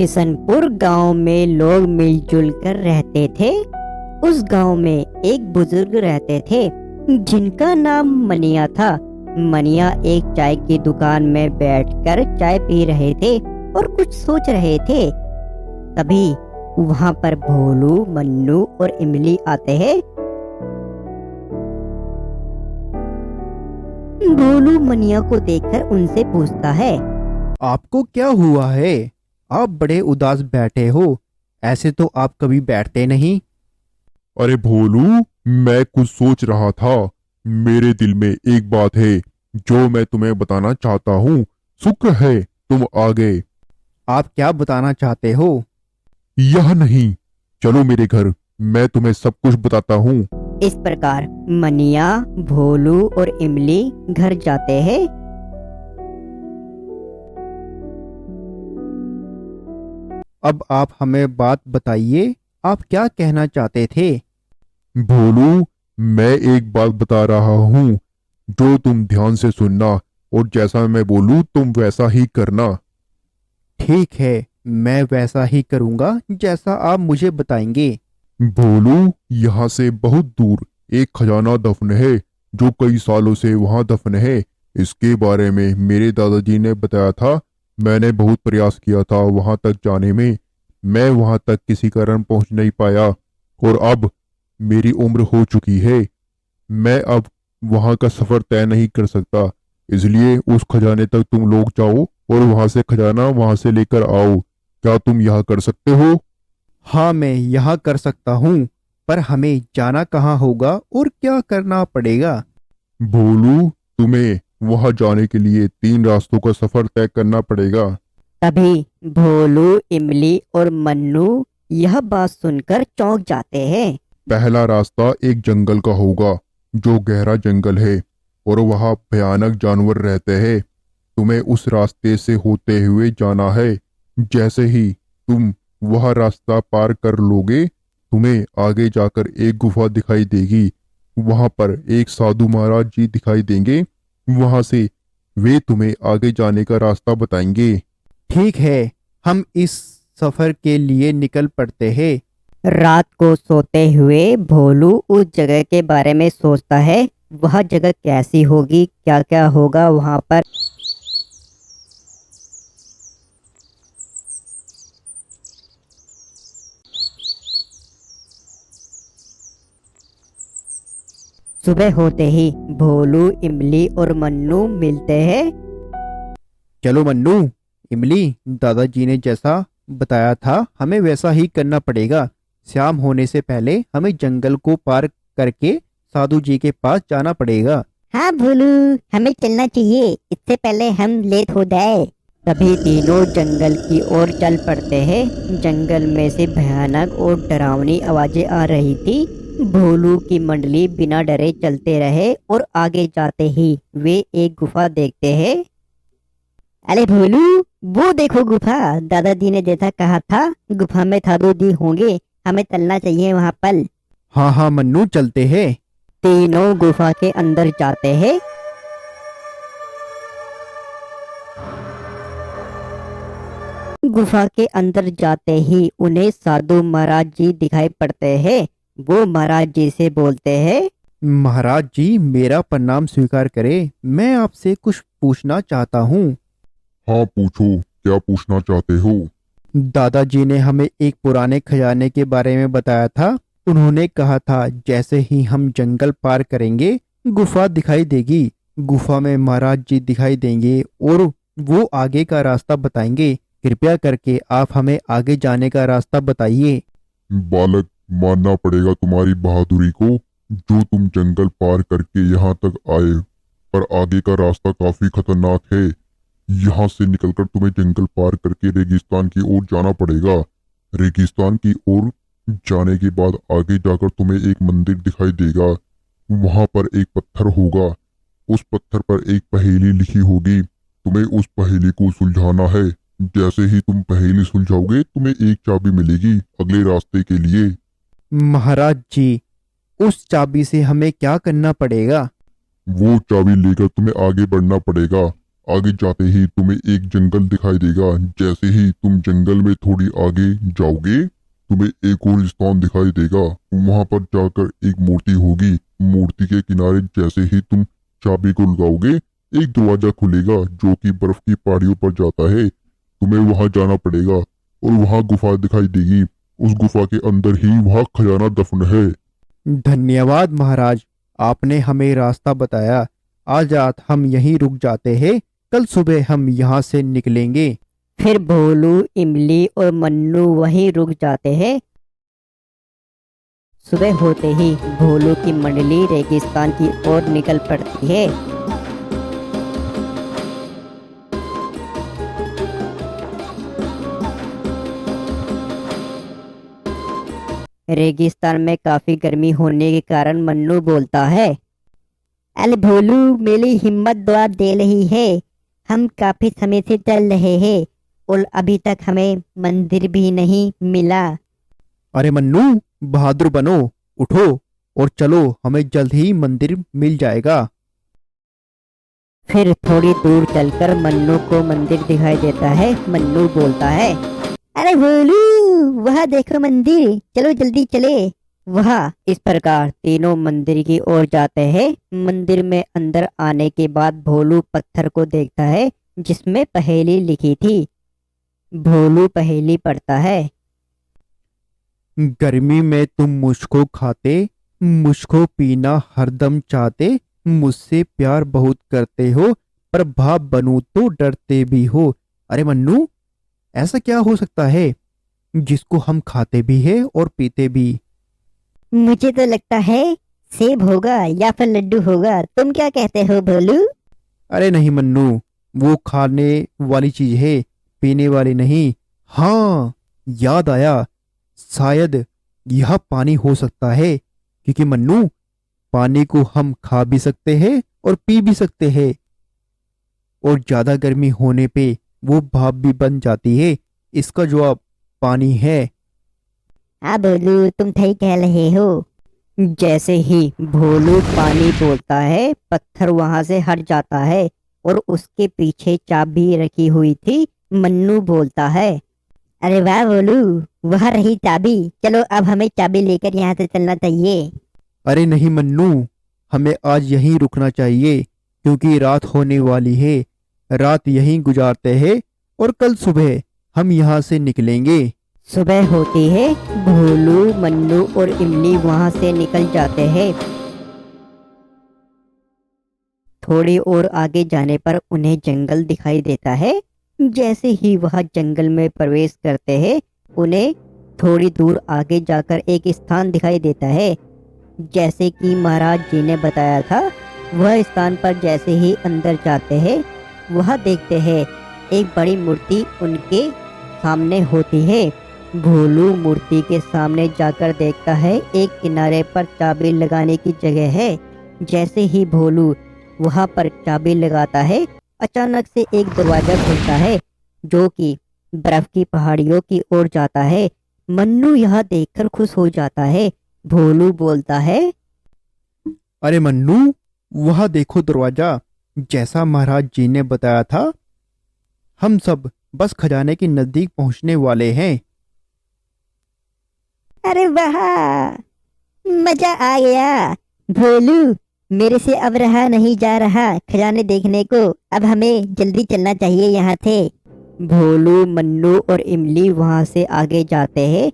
किशनपुर गांव में लोग मिलजुल कर रहते थे। उस गांव में एक बुजुर्ग रहते थे जिनका नाम मनिया था। मनिया एक चाय की दुकान में बैठकर चाय पी रहे थे और कुछ सोच रहे थे। तभी वहां पर भोलू, मन्नू और इमली आते हैं। भोलू मनिया को देखकर उनसे पूछता है, आपको क्या हुआ है? आप बड़े उदास बैठे हो। ऐसे तो आप कभी बैठते नहीं। अरे भोलू, मैं कुछ सोच रहा था। मेरे दिल में एक बात है जो मैं तुम्हें बताना चाहता हूँ। शुक्र है तुम आ गए। आप क्या बताना चाहते हो? यह नहीं, चलो मेरे घर, मैं तुम्हें सब कुछ बताता हूँ। इस प्रकार मनिया, भोलू और इमली घर जाते हैं। अब आप हमें बात बताइए, आप क्या कहना चाहते थे? भोलू, मैं एक बात बता रहा हूँ, जो तुम ध्यान से सुनना और जैसा मैं बोलूँ तुम वैसा ही करना। ठीक है, मैं वैसा ही करूँगा जैसा आप मुझे बताएंगे। भोलू, यहाँ से बहुत दूर एक खजाना दफन है जो कई सालों से वहाँ दफन है। इसके बारे में मेरे दादाजी ने बताया था। मैंने बहुत प्रयास किया था वहाँ तक जाने में। मैं वहाँ तक किसी कारण पहुँच नहीं पाया और अब मेरी उम्र हो चुकी है। मैं अब वहाँ का सफ़र तय नहीं कर सकता। इसलिए उस खजाने तक तुम लोग जाओ और वहाँ से खजाना वहाँ से लेकर आओ। क्या तुम यह कर सकते हो? हाँ, मैं यहाँ कर सकता हूँ, पर हमें जाना कहाँ होगा और क्या करना पड़ेगा? भोलू, तुम्हें वहां जाने के लिए 3 रास्तों का सफर तय करना पड़ेगा। तभी भोलू, इमली और मन्नू यह बात सुनकर चौंक जाते हैं। पहला रास्ता एक जंगल का होगा जो गहरा जंगल है और वहां भयानक जानवर रहते हैं। तुम्हें उस रास्ते से होते हुए जाना है। जैसे ही तुम वह रास्ता पार कर लोगे, तुम्हें आगे जाकर एक गुफा दिखाई देगी। वहां पर एक साधु महाराज जी दिखाई देंगे। वहां से वे तुम्हें आगे जाने का रास्ता बताएंगे। ठीक है, हम इस सफर के लिए निकल पड़ते हैं। रात को सोते हुए भोलू उस जगह के बारे में सोचता है। वह जगह कैसी होगी, क्या क्या होगा वहां पर। सुबह होते ही भोलू, इमली और मन्नू मिलते हैं। चलो मन्नू, इमली, दादाजी ने जैसा बताया था हमें वैसा ही करना पड़ेगा। शाम होने से पहले हमें जंगल को पार करके साधु जी के पास जाना पड़ेगा। हाँ भोलू, हमें चलना चाहिए, इससे पहले हम लेट हो जाए। तभी तीनों जंगल की ओर चल पड़ते हैं। जंगल में से भयानक और डरावनी आवाजें आ रही थी। भोलू की मंडली बिना डरे चलते रहे और आगे जाते ही वे एक गुफा देखते हैं। अरे भोलू, वो देखो गुफा, दादाजी ने जैसा कहा था गुफा में साधु जी होंगे, हमें चलना चाहिए वहां पर। हाँ हाँ मन्नू, चलते हैं। तीनों गुफा के अंदर जाते हैं। गुफा के अंदर जाते ही उन्हें साधु महाराज जी दिखाई पड़ते हैं। वो महाराज जी से बोलते हैं, महाराज जी, मेरा प्रणाम स्वीकार करें। मैं आपसे कुछ पूछना चाहता हूँ। हाँ पूछो, क्या पूछना चाहते हो? दादाजी ने हमें एक पुराने खजाने के बारे में बताया था। उन्होंने कहा था जैसे ही हम जंगल पार करेंगे गुफा दिखाई देगी। गुफा में महाराज जी दिखाई देंगे और वो आगे का रास्ता बताएंगे। कृपया करके आप हमें आगे जाने का रास्ता बताइए। बालक, मानना पड़ेगा तुम्हारी बहादुरी को, जो तुम जंगल पार करके यहाँ तक आए। पर आगे का रास्ता काफी खतरनाक है। यहाँ से निकलकर तुम्हें जंगल पार करके रेगिस्तान की ओर जाना पड़ेगा। रेगिस्तान की ओर जाने के बाद आगे जाकर तुम्हें एक मंदिर दिखाई देगा। वहां पर एक पत्थर होगा। उस पत्थर पर एक पहेली लिखी होगी। तुम्हें उस पहेली को सुलझाना है। जैसे ही तुम पहेली सुलझाओगे तुम्हें एक चाबी मिलेगी अगले रास्ते के लिए। महाराज जी, उस चाबी से हमें क्या करना पड़ेगा? वो चाबी लेकर तुम्हें आगे बढ़ना पड़ेगा। आगे जाते ही तुम्हें एक जंगल दिखाई देगा। जैसे ही तुम जंगल में थोड़ी आगे जाओगे तुम्हें एक और स्थान दिखाई देगा। वहां पर जाकर एक मूर्ति होगी। मूर्ति के किनारे जैसे ही तुम चाबी को लगाओगे एक दरवाजा खुलेगा जो कि बर्फ की पहाड़ियों पर जाता है। तुम्हें वहां जाना पड़ेगा और वहां गुफा दिखाई देगी। उस गुफा के अंदर ही वहां खजाना दफन है। धन्यवाद महाराज, आपने हमें रास्ता बताया। आज रात हम यहीं रुक जाते हैं, कल सुबह हम यहाँ से निकलेंगे। फिर भोलू, इमली और मन्नू वहीं रुक जाते हैं। सुबह होते ही भोलू की मंडली रेगिस्तान की ओर निकल पड़ती है। रेगिस्तान में काफी गर्मी होने के कारण मन्नू बोलता है, अरे भोलू, मेरी हिम्मत दुआ दे रही है। हम काफी समय से चल रहे हैं और अभी तक हमें मंदिर भी नहीं मिला। अरे मन्नू, बहादुर बनो, उठो और चलो, हमें जल्द ही मंदिर मिल जाएगा। फिर थोड़ी दूर चलकर मन्नू को मंदिर दिखाई देता है। मन्नू बोलता है, अरे भोलू, वहाँ देखो मंदिर, चलो जल्दी चले वहाँ। इस प्रकार तीनों मंदिर की ओर जाते हैं। मंदिर में अंदर आने के बाद भोलू पत्थर को देखता है जिसमें पहेली लिखी थी। भोलू पहेली पढ़ता है, गर्मी में तुम मुझको खाते, मुझको पीना हरदम चाहते, मुझसे प्यार बहुत करते हो, पर बाप बनूं तो डरते भी हो। अरे मन्नू, ऐसा क्या हो सकता है जिसको हम खाते भी है और पीते भी? मुझे तो लगता है सेब होगा या फिर लड्डू होगा। तुम क्या कहते हो भोलू? अरे नहीं मन्नू, वो खाने वाली चीज है, पीने वाली नहीं। हाँ, याद आया, शायद यह पानी हो सकता है, क्योंकि मन्नू, पानी को हम खा भी सकते हैं और पी भी सकते हैं, और ज्यादा गर्मी होने पे वो भाप भी बन जाती है। इसका जवाब पानी है। हाँ भोलू, तुम सही कह रहे हो। जैसे ही भोलू पानी बोलता है पत्थर वहां से हट जाता है और उसके पीछे चाबी रखी हुई थी। मन्नू बोलता है, अरे वाह भोलू, वहाँ रही चाबी। चलो अब हमें चाबी लेकर यहाँ से चलना चाहिए। अरे नहीं मन्नू, हमें आज यहीं रुकना चाहिए, क्योंकि रात होने वाली है। रात यहीं गुजारते हैं और कल सुबह हम यहाँ से निकलेंगे। सुबह होती है। भोलू, मन्नू और इमली वहां से निकल जाते हैं। थोड़ी और आगे जाने पर उन्हें जंगल दिखाई देता है। जैसे ही वह जंगल में प्रवेश करते हैं उन्हें थोड़ी दूर आगे जाकर एक स्थान दिखाई देता है। जैसे कि महाराज जी ने बताया था, वह स्थान पर जैसे ही अंदर जाते हैं वह देखते हैं एक बड़ी मूर्ति उनके सामने होती है। भोलू मूर्ति के सामने जाकर देखता है एक किनारे पर चाबी लगाने की जगह है। जैसे ही भोलू वहां पर चाबी लगाता है अचानक से एक दरवाजा खुलता है जो कि बर्फ की पहाड़ियों की ओर जाता है। मन्नू यह देखकर खुश हो जाता है। भोलू बोलता है, अरे मन्नू, वह देखो दरवाजा, जैसा महाराज जी ने बताया था। हम सब बस खजाने के नजदीक पहुंचने वाले हैं। अरे वाह, मजा आ गया। भोलू, मेरे से अब रहा नहीं जा रहा खजाने देखने को। अब हमें जल्दी चलना चाहिए यहाँ से। भोलू, मन्नू और इमली वहां से आगे जाते हैं।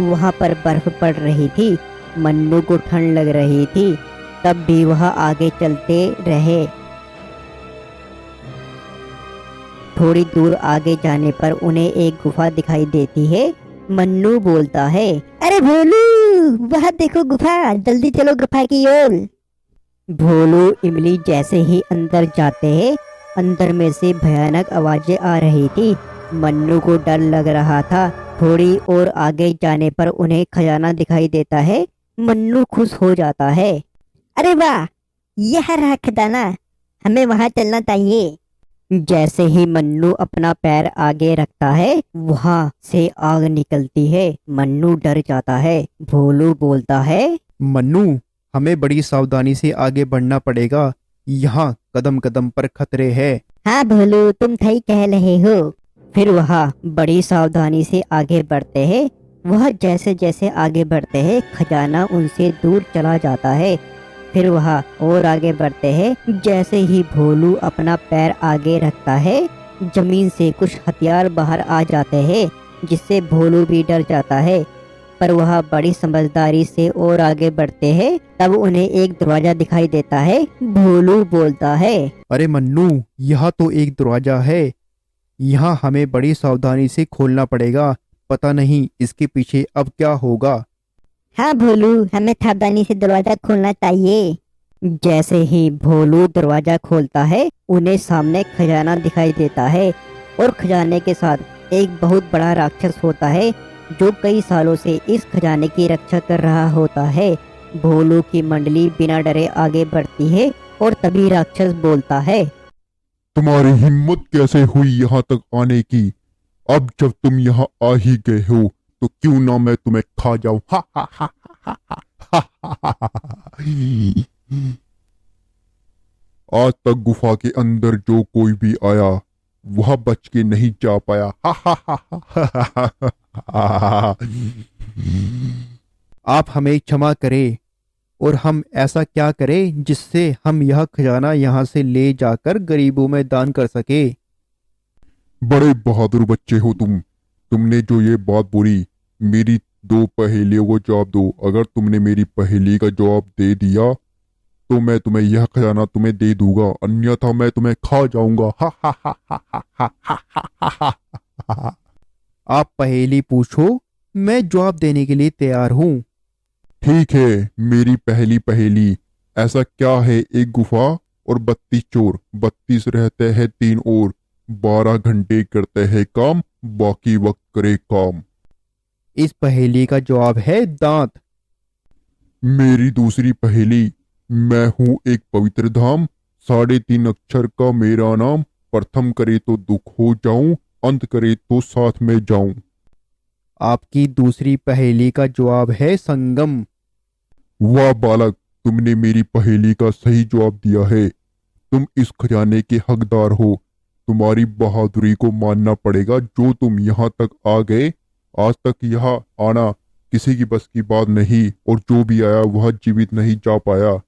वहां पर बर्फ पड़ रही थी। मन्नू को ठंड लग रही थी, तब भी वह आगे चलते रहे। थोड़ी दूर आगे जाने पर उन्हें एक गुफा दिखाई देती है। मन्नू बोलता है, अरे भोलू, वह देखो गुफा, जल्दी चलो गुफा की ओर। भोलू, इमली जैसे ही अंदर जाते हैं अंदर में से भयानक आवाजें आ रही थी। मन्नू को डर लग रहा था। थोड़ी और आगे जाने पर उन्हें खजाना दिखाई देता है। मन्नू खुश हो जाता है। अरे वाह, यह रहा खजाना, हमें वहां चलना चाहिए। जैसे ही मन्नू अपना पैर आगे रखता है वहां से आग निकलती है। मन्नू डर जाता है। भोलू बोलता है, मन्नू, हमें बड़ी सावधानी से आगे बढ़ना पड़ेगा, यहाँ कदम कदम पर खतरे है। हाँ भोलू, तुम सही कह रहे हो। फिर वह बड़ी सावधानी से आगे बढ़ते हैं। वह जैसे जैसे आगे बढ़ते हैं खजाना उनसे दूर चला जाता है। फिर वह और आगे बढ़ते हैं। जैसे ही भोलू अपना पैर आगे रखता है जमीन से कुछ हथियार बाहर आ जाते हैं, जिससे भोलू भी डर जाता है। पर वह बड़ी समझदारी से और आगे बढ़ते हैं। तब उन्हें एक दरवाजा दिखाई देता है। भोलू बोलता है, अरे मन्नू, यहाँ तो एक दरवाजा है। यहाँ हमें बड़ी सावधानी से खोलना पड़ेगा। पता नहीं इसके पीछे अब क्या होगा। हाँ भोलू, हमें सावधानी से दरवाजा खोलना चाहिए। जैसे ही भोलू दरवाजा खोलता है उन्हें सामने खजाना दिखाई देता है और खजाने के साथ एक बहुत बड़ा राक्षस होता है जो कई सालों से इस खजाने की रक्षा कर रहा होता है। भोलू की मंडली बिना डरे आगे बढ़ती है और तभी राक्षस बोलता है, तुम्हारी हिम्मत कैसे हुई यहाँ तक आने की? अब जब तुम यहाँ आ ही गए हो तो क्यों ना मैं तुम्हें खा जाऊं। हा हा हा हा हा हा हा हा हा। आज तक गुफा के अंदर जो कोई भी आया वह बच के नहीं जा पाया। हा हा हा हा हा हा हा। आप हमें क्षमा करें और हम ऐसा क्या करें जिससे हम यह खजाना यहाँ से ले जाकर गरीबों में दान कर सके। बड़े बहादुर बच्चे हो तुम। तुमने जो ये बात बोली, मेरी दो पहेलियों को जवाब दो। अगर तुमने मेरी पहेली का जवाब दे दिया तो मैं तुम्हें यह खजाना तुम्हें दे दूंगा, अन्यथा मैं तुम्हें खा जाऊंगा। हा हा हा हा हा हा हा हा हा हा। आप पहेली पूछो, मैं जवाब देने के लिए तैयार हूँ। ठीक है, मेरी पहली पहेली। ऐसा क्या है एक गुफा और 32 चोर, 32 रहते हैं 3 और 12 घंटे करते हैं काम, बाकी वक्त करे काम। इस पहेली का जवाब है दांत। मेरी दूसरी पहेली। मैं हूँ एक पवित्र धाम, 3.5 अक्षर का मेरा नाम, प्रथम करे तो दुख हो जाऊं, अंत करे तो साथ में जाऊं। आपकी दूसरी पहेली का जवाब है संगम। वाह बालक, तुमने मेरी पहेली का सही जवाब दिया है। तुम इस खजाने के हकदार हो। तुम्हारी बहादुरी को मानना पड़ेगा। जो तुम यहाँ तक आ गए, आज तक यहाँ आना किसी की बस की बात नहीं, और जो भी आया वह जीवित नहीं जा पाया।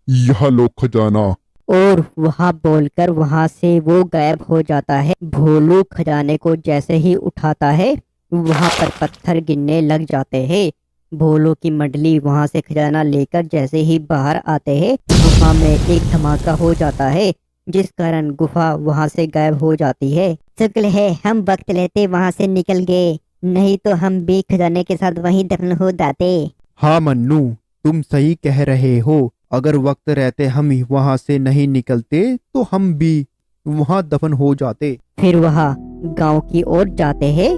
यह लो खजाना। और वहाँ बोलकर वहाँ से वो गायब हो जाता है। भोलू खजाने को जैसे ही उठाता है वहाँ पर पत्थर गिरने लग जाते हैं। भोलू की मंडली वहाँ से खजाना लेकर जैसे ही बाहर आते हैं गुफा में एक धमाका हो जाता है, जिस कारण गुफा वहाँ से गायब हो जाती है। शुक्र है हम वक्त लेते वहाँ से निकल गए, नहीं तो हम भी खजाने के साथ वहीं दफन हो जाते। हाँ मन्नू, तुम सही कह रहे हो। अगर वक्त रहते हम वहां से नहीं निकलते तो हम भी वहां दफन हो जाते। फिर वह गांव की ओर जाते हैं।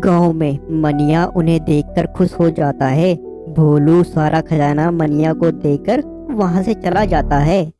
गांव में मनिया उन्हें देखकर खुश हो जाता है। भोलू सारा खजाना मनिया को देकर वहां से चला जाता है।